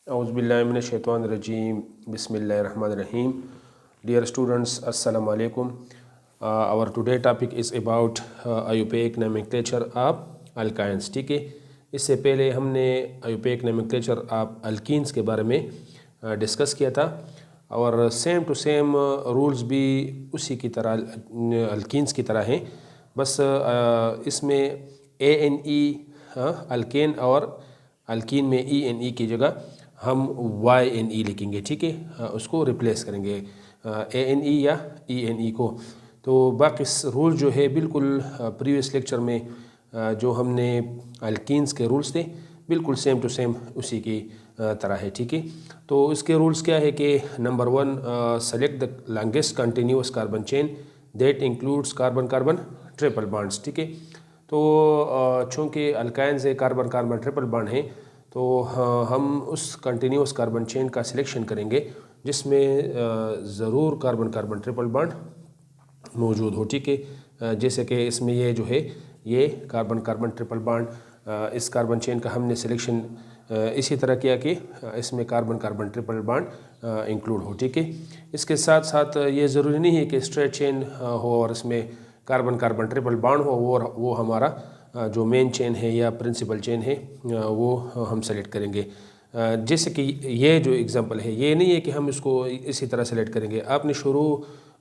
औज़ुबिल्लाहिमिनश्शैतानिर्रजीम बिस्मिल्लाहिर्रहमानिर्रहीम। Dear students, Assalamu alaikum. Our today topic is about IUPAC nomenclature of alkynes। ठीक है, इससे पहले हमने IUPAC nomenclature of alkenes के बारे में डिस्कस किया था और सेम टू सेम रूल्स भी उसी की तरह अल्कीन्स की तरह हैं, बस इसमें ANE अल्केन और अल्कीन में ENE की जगह हम YNE लिखेंगे। ठीक है, उसको रिप्लेस करेंगे ANE या ENE को। तो बाकी रूल जो है बिल्कुल प्रीवियस लेक्चर में जो हमने अल्कीन्स के रूल्स थे बिल्कुल सेम टू सेम उसी की तरह है। ठीक है, तो इसके रूल्स क्या है कि number 1, select the longest continuous carbon chain that includes carbon carbon triple bonds. ठीक है, तो चूँकि अल्काइन्स है कार्बन कार्बन ट्रिपल बॉन्ड है, तो हम उस कंटिन्यूस कार्बन चेन का सिलेक्शन करेंगे जिसमें ज़रूर कार्बन कार्बन ट्रिपल बॉन्ड मौजूद हो। ठीक है, जैसे कि इसमें ये जो है ये कार्बन कार्बन ट्रिपल बॉन्ड, इस कार्बन चेन का हमने सिलेक्शन इसी तरह किया कि इसमें carbon carbon triple bond include हो। ठीक है, इसके साथ साथ ये ज़रूरी नहीं है कि स्ट्रेट चेन हो और इसमें कार्बन कार्बन ट्रिपल बॉन्ड हो, वो हमारा जो मेन चेन है या प्रिंसिपल चेन है वो हम सेलेक्ट करेंगे। जैसे कि ये जो एग्जांपल है, ये नहीं है कि हम इसको इसी तरह सेलेक्ट करेंगे, आपने शुरू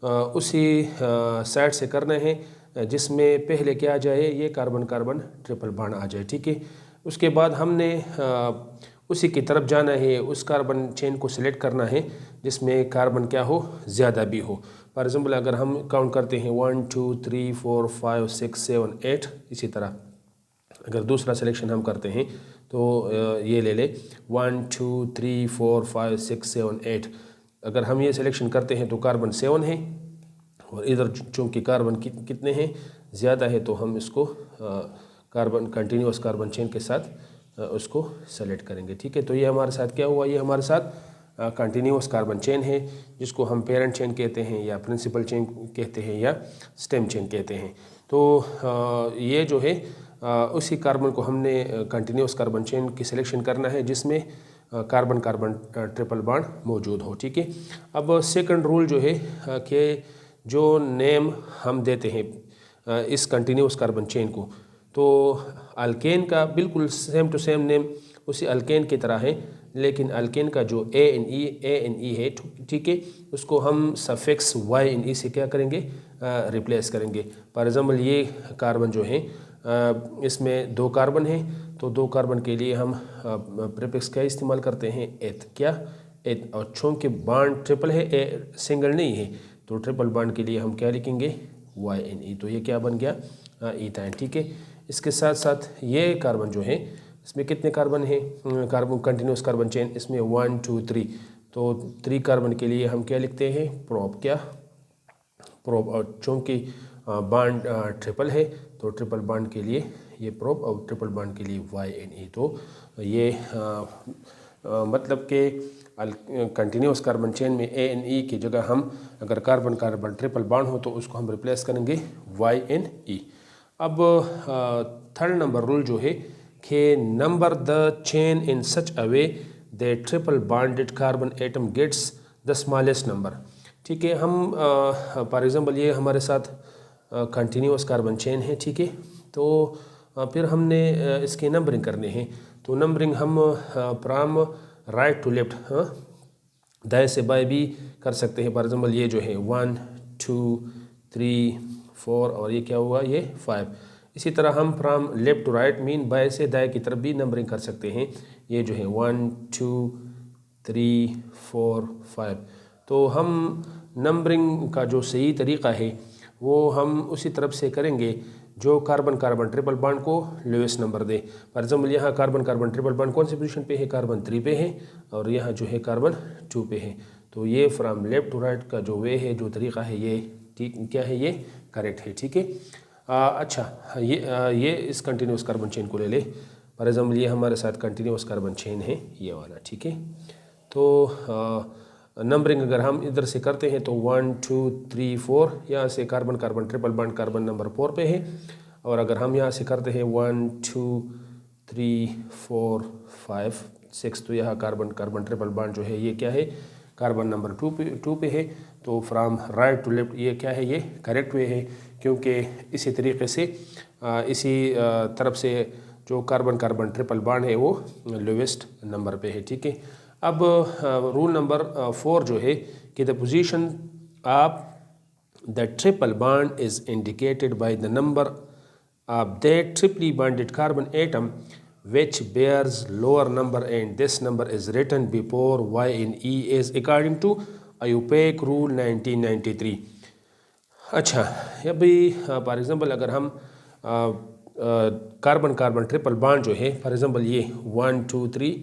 उसी साइड से करना है जिसमें पहले क्या आ जाए, ये कार्बन कार्बन ट्रिपल बॉन्ड आ जाए। ठीक है, उसके बाद हमने उसी की तरफ जाना है, उस कार्बन चेन को सिलेक्ट करना है जिसमें कार्बन क्या हो, ज़्यादा भी हो। फॉर एग्ज़ाम्पल अगर हम काउंट करते हैं 1 2 3 4 5 6 7 8, इसी तरह अगर दूसरा सिलेक्शन हम करते हैं तो ये ले ले 1 2 3 4 5 6 7 8। अगर हम ये सिलेक्शन करते हैं तो कार्बन 7 है और इधर चूँकि कार्बन कितने हैं, ज़्यादा है, तो हम इसको कार्बन कंटिन्यूस कार्बन चेन के साथ उसको सेलेक्ट करेंगे। ठीक है, तो ये हमारे साथ क्या हुआ, ये हमारे साथ कंटिन्यूस कार्बन चेन है जिसको हम पेरेंट चेन कहते हैं या प्रिंसिपल चेन कहते हैं या स्टेम चेन कहते हैं। तो ये जो है उसी कार्बन को हमने कंटिन्यूस कार्बन चेन की सिलेक्शन करना है जिसमें कार्बन कार्बन ट्रिपल बॉन्ड मौजूद हो। ठीक है, अब सेकंड रूल जो है कि जो नेम हम देते हैं इस कंटिन्यूस कार्बन चेन को, तो अल्केन का बिल्कुल सेम टू सेम नेम उसी अल्केन की तरह है, लेकिन अल्केन का जो ANE है, ठीक है, उसको हम सफिक्स YNE से क्या करेंगे, रिप्लेस करेंगे। फॉर एग्जाम्पल ये कार्बन जो है इसमें 2 कार्बन है, तो 2 कार्बन के लिए हम प्रीफिक्स क्या इस्तेमाल करते हैं, एथ। क्या, एथ। और चूँकि बॉन्ड ट्रिपल है, सिंगल नहीं है, तो ट्रिपल बॉन्ड के लिए हम क्या लिखेंगे, YNE। तो ये क्या बन गया, ईथाइन। ठीक है, इसके साथ साथ ये कार्बन जो है इसमें कितने कार्बन है, कार्बन कंटिन्यूस कार्बन चेन, इसमें 1 2 3, तो 3 कार्बन के लिए हम क्या लिखते हैं, प्रोप। क्या, प्रोप। और चूँकि बॉन्ड ट्रिपल है तो ट्रिपल बॉन्ड के लिए ये प्रोप और ट्रिपल बॉन्ड के लिए YNE। तो ये मतलब कि कंटिन्यूस कार्बन चेन में ANE की जगह हम अगर कार्बन कार्बन ट्रिपल बॉन्ड हो तो उसको हम रिप्लेस करेंगे YNE। अब थर्ड नंबर रूल जो है कि number the chain in such a way that triple bonded carbon atom gets the smallest number. ठीक है, हम फॉर एग्जांपल ये हमारे साथ कंटिन्यूस कार्बन चेन है। ठीक है, तो फिर हमने इसकी नंबरिंग करनी है, तो नंबरिंग हम फ्रॉम राइट टू लेफ्ट, दाएं से बाएं भी कर सकते हैं। फॉर एग्जांपल ये जो है 1 2 3 4 और ये क्या हुआ, ये 5। इसी तरह हम from left to right mean बाएं से दाएं की तरफ भी नंबरिंग कर सकते हैं। ये जो है 1 2 3 4 5। तो हम नंबरिंग का जो सही तरीक़ा है वो हम उसी तरफ से करेंगे जो कार्बन कार्बन ट्रिपल बॉन्ड को lowest number they. For example यहाँ कार्बन कार्बन ट्रिपल बॉन्ड कौन सी पोजीशन पे है, कार्बन 3 पे है और यहाँ जो है कार्बन 2 पे है। तो ये फ्रॉम लेफ्ट टू राइट का जो वे है, जो तरीक़ा है, ये ठीक क्या है, ये करेक्ट है। ठीक है, अच्छा, ये इस कंटिन्यूस कार्बन चेन को ले ले। फॉर एग्जाम्पल ये हमारे साथ कंटिन्यूस कार्बन चेन है, ये वाला। ठीक है, तो नंबरिंग अगर हम इधर से करते हैं तो 1 2 3 4, यहाँ से carbon carbon triple bond carbon number 4 पे है, और अगर हम यहाँ से करते हैं 1 2 3 4 5 6। तो यहाँ कार्बन कार्बन ट्रिपल बॉन्ड जो है ये क्या है, कार्बन नंबर 2 पे है। तो फ्राम राइट टू लेफ्ट ये क्या है, ये करेक्ट वे है, क्योंकि इसी तरीके से इसी तरफ से जो कार्बन कार्बन ट्रिपल बॉन्ड है वो लोवेस्ट नंबर पे है। ठीक है, अब रूल नंबर 4 जो है कि the position of the triple bond is indicated by the number of that triply bonded carbon atom which bears lower number, and this number is written before Y in E is according to IUPAC rule 1993। अच्छा, अभी for example अगर हम carbon carbon triple bond जो है, for example ये 1 2 3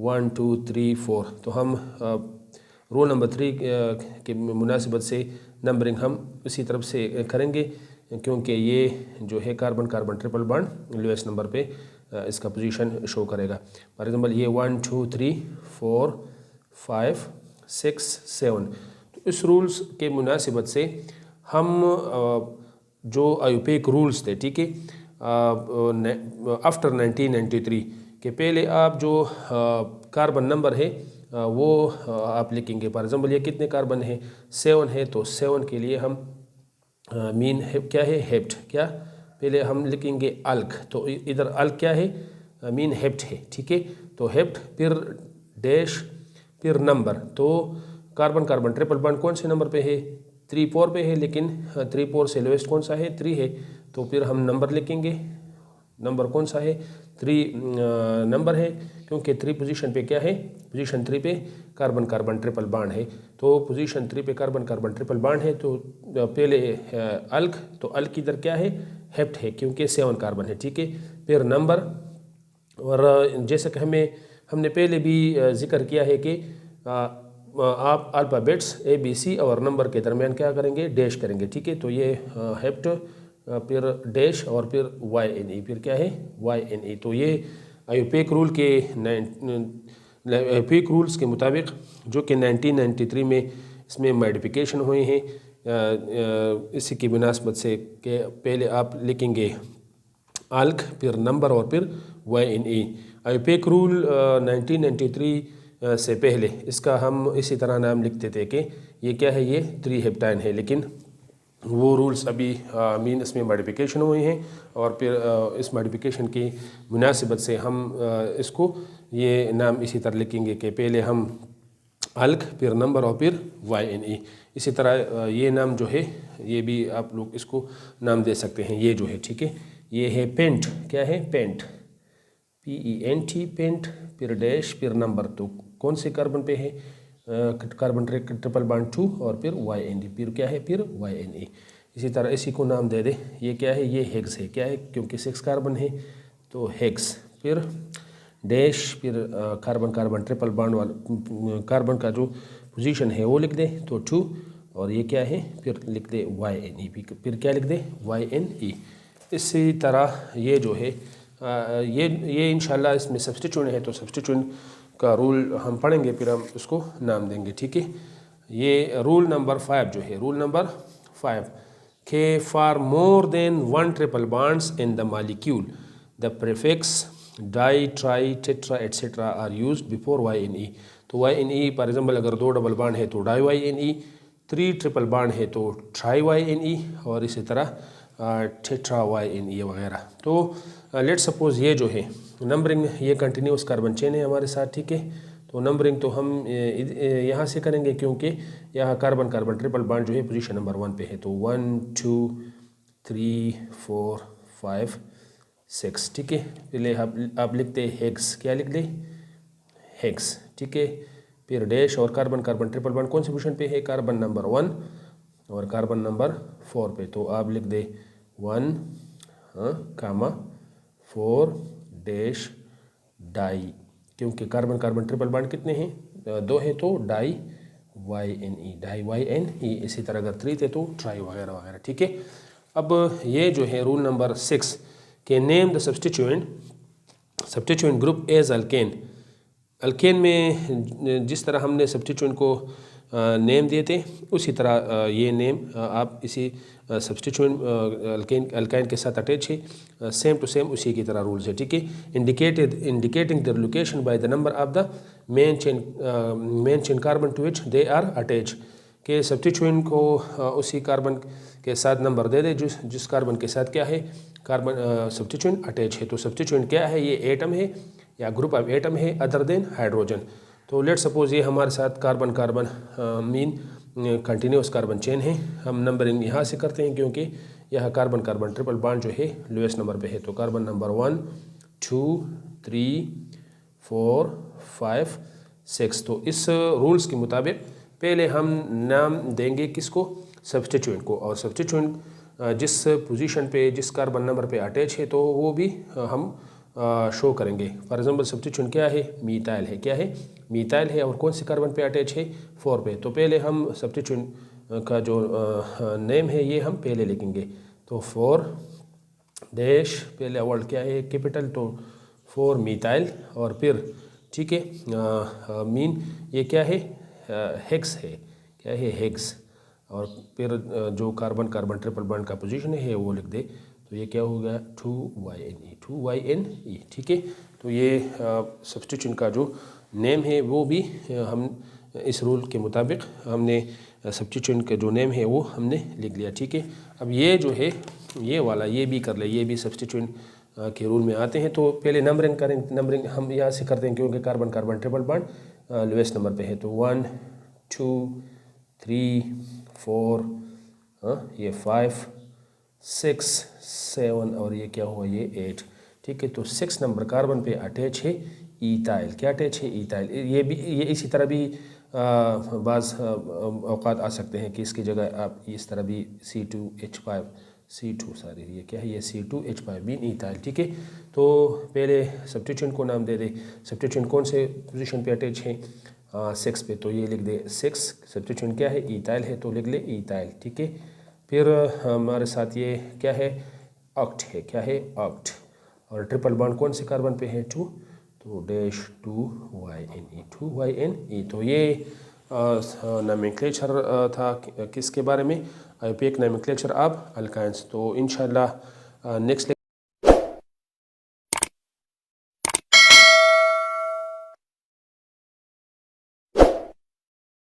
1 2 3 4, तो हम rule number 3 के मुनासिबत से नंबरिंग हम इसी तरफ से करेंगे, क्योंकि ये जो है carbon carbon triple bond lowest number पे इसका पोजीशन शो करेगा। फॉर एग्जांपल ये 1 2 3 4 5 6 7। तो इस रूल्स के मुनासिबत से हम जो आईयूपैक रूल्स थे, ठीक है, आफ्टर 1993 के पहले आप जो कार्बन नंबर है वो आप लिखेंगे। फॉर एग्जांपल ये कितने कार्बन है, 7 है, तो 7 के लिए हम मीन क्या है, हेप्ट, क्या पहले हम लिखेंगे अल्क, तो इधर अल्क क्या है, मीन हेप्ट है। ठीक है, तो हेप्ट फिर डैश फिर नंबर। तो कार्बन कार्बन ट्रिपल बॉन्ड कौन से नंबर पे है, 3 4 पे है, लेकिन 3 4 से लोएस्ट कौन सा है, 3 है, तो फिर हम नंबर लिखेंगे। नंबर कौन सा है, 3 नंबर है, क्योंकि 3 पोजीशन पे क्या है, पोजीशन 3 पे कार्बन कार्बन ट्रिपल बॉन्ड है। तो पोजीशन 3 पे कार्बन कार्बन ट्रिपल बॉन्ड है, तो पहले अल्क, तो अल्क इधर क्या है, हेप्ट है, क्योंकि 7 कार्बन है। ठीक है, फिर नंबर, और जैसे कि हमने पहले भी जिक्र किया है कि आप अल्फ़ाबेट्स ABC और नंबर के दरमियान क्या करेंगे, डैश करेंगे। ठीक है, तो ये हेप्ट फिर डैश और फिर YNE, फिर क्या है, YNE। तो ये आईयूपैक रूल के आईयूपैक रूल्स के मुताबिक जो कि 1993 में इसमें मॉडिफिकेशन हुए हैं, इसी की मुनासबत से कि पहले आप लिखेंगे अल्क फिर नंबर और फिर YNE। आईयूपैक रूल 1993 से पहले इसका हम इसी तरह नाम लिखते थे कि ये क्या है, ये 3 हेप्टाइन है, लेकिन वो रूल्स अभी मीन इसमें मॉडिफिकेशन हुए हैं, और फिर इस मॉडिफिकेशन की मुनासिबत से हम इसको ये नाम इसी तरह लिखेंगे कि पहले हम अल्क फिर नंबर और फिर YNE। इसी तरह ये नाम जो है ये भी आप लोग इसको नाम दे सकते हैं, ये जो है, ठीक है, ये है पेंट, क्या है, पेंट, PENT, पेंट, फिर डैश फिर नंबर। तो कौन से कार्बन पे है, कार्बन ट्रिपल बॉन्ड 2 और फिर YNE, फिर क्या है, फिर YNE। इसी तरह इसी को नाम दे दे, ये क्या है, ये हेक्स है, क्या है, क्योंकि 6 कार्बन है तो हेक्स, फिर डैश फिर कार्बन कार्बन ट्रिपल बॉन्ड वाला कार्बन का जो पोजीशन है वो लिख दे, तो 2, और ये क्या है, फिर लिख दे YNE, फिर क्या लिख दे, YNE। इसी तरह ये जो है ये इंशाल्लाह इसमें सब्स्टिट्यूट है, तो सब्स्टिट्यूट का रूल हम पढ़ेंगे, फिर हम उसको नाम देंगे। ठीक है, ये रूल नंबर 5 जो है, रूल नंबर 5 के for more than 1 triple bonds in the molecule the prefix di tri tetra etcetera are used before YNE। तो YNE फॉर एग्जांपल अगर 2 डबल बॉन्ड है तो डाई YNE, 3 ट्रिपल बॉन्ड है तो try YNE, और इसी तरह टेट्रा YNE वगैरह। तो लेट सपोज ये जो है नंबरिंग, ये कंटिन्यूस कार्बन चेन है हमारे साथ। ठीक है, तो नंबरिंग तो हम यहाँ से करेंगे, क्योंकि यहाँ कार्बन कार्बन ट्रिपल बॉन्ड जो है पोजीशन नंबर 1 पे है। तो 1 2 3 4 5 6। ठीक है, पहले आप लिखते हेक्स, क्या लिख दे, हेक्स। ठीक है, फिर डैश और कार्बन कार्बन ट्रिपल बॉन्ड कौन से पोजीशन पे है, कार्बन नंबर 1 और कार्बन नंबर 4 पे। तो आप लिख दे 1 कामा 4 डैश डाई, क्योंकि कार्बन कार्बन ट्रिपल बॉन्ड कितने हैं, 2 है, तो डाई YNE, डाई YNE। इसी तरह अगर 3 थे तो ट्राई वगैरह वगैरह। ठीक है, अब ये जो है रूल नंबर 6 के name the substituent group as alkane. Alkane में जिस तरह हमने सब्स्टिट्यूएंट को नेम दिए थे उसी तरह ये नेम आप इसी सब्स्टिट्यूएंट अल्काइन के साथ अटैच है, सेम टू सेम उसी की तरह रूल्स है, ठीक है। Indicating the location by the number of the main chain carbon to which they are attach, के सब्स्टिट्यूएंट को उसी कार्बन के साथ नंबर दे दे जिस कार्बन के साथ क्या है, कार्बन सब्स्टिट्यूएंट अटैच है। तो सब्स्टिट्यूएंट क्या है, ये एटम है या ग्रुप ऑफ एटम है अदर देन हाइड्रोजन। तो लेट सपोज ये हमारे साथ carbon carbon mean continuous carbon chain है। हम नंबरिंग यहाँ से करते हैं क्योंकि यह कार्बन कार्बन ट्रिपल बॉन्ड जो है लोएस्ट नंबर पे है। तो कार्बन नंबर 1 2 3 4 5 6। तो इस रूल्स के मुताबिक पहले हम नाम देंगे किसको, सब्स्टिट्यूएंट को, और सब्स्टिट्यूएंट जिस पोजीशन पे जिस कार्बन नंबर पे अटैच है तो वो भी हम शो करेंगे। फॉर एग्जांपल सब्स्टिट्यूएंट क्या है, मीथाइल है, क्या है, मीथाइल है, और कौन से कार्बन पे अटैच है, 4 पे। तो पहले हम सब्स्टिट्यूएंट का जो नेम है ये हम पहले लिखेंगे। तो 4 डैश पहले वर्ड क्या है, कैपिटल, तो 4 मीथाइल, और फिर ठीक है मीन ये क्या है, हेक्स है, क्या है, हेक्स, और फिर जो कार्बन कार्बन ट्रिपल बॉन्ड का पोजीशन है वो लिख दे। तो ये क्या होगा, 2YNE, ठीक है। तो ये सब्स्टिट्यूएंट का जो नेम है वो भी हम इस रूल के मुताबिक हमने सब्स्टिट्यूएंट का जो नेम है वो हमने लिख लिया, ठीक है। अब ये जो है ये वाला ये भी कर ले, ये भी सब्स्टिट्यूएंट के रूल में आते हैं। तो पहले नंबरिंग करें, नंबरिंग हम यहाँ से करते हैं क्योंकि carbon carbon triple bond lowest number पे है। तो 1 2 3 4 ये 5 6 7 और ये क्या हुआ, ये 8, ठीक है। तो 6 नंबर कार्बन पे अटैच है ईथाइल, क्या अटैच है, ईथाइल। ये इसी तरह भी बाज़ औकात आ सकते हैं कि इसकी जगह आप इस तरह भी C2H5 सारी ये क्या है, ये C2H5 बीन ईथाइल, ठीक है। तो पहले सब्स्टिट्यूएंट को नाम दे दे, सब्स्टिट्यूएंट कौन से पोजीशन पे अटैच है, 6 पे, तो ये लिख दे 6। सब्स्टिट्यूएंट क्या है, ईथाइल है, तो लिख ले ईथाइल, ठीक है। फिर हमारे साथ ये क्या है, ऑक्ट है, क्या है, ऑक्ट, और ट्रिपल बॉन्ड कौन से कार्बन पे है, 2, तो डैश 2YNE। तो ये नोमेनक्लेचर था किसके बारे में, आईयूपीएक नोमेनक्लेचर ऑफ अल्काइंस। तो इंशाल्लाह नेक्स्ट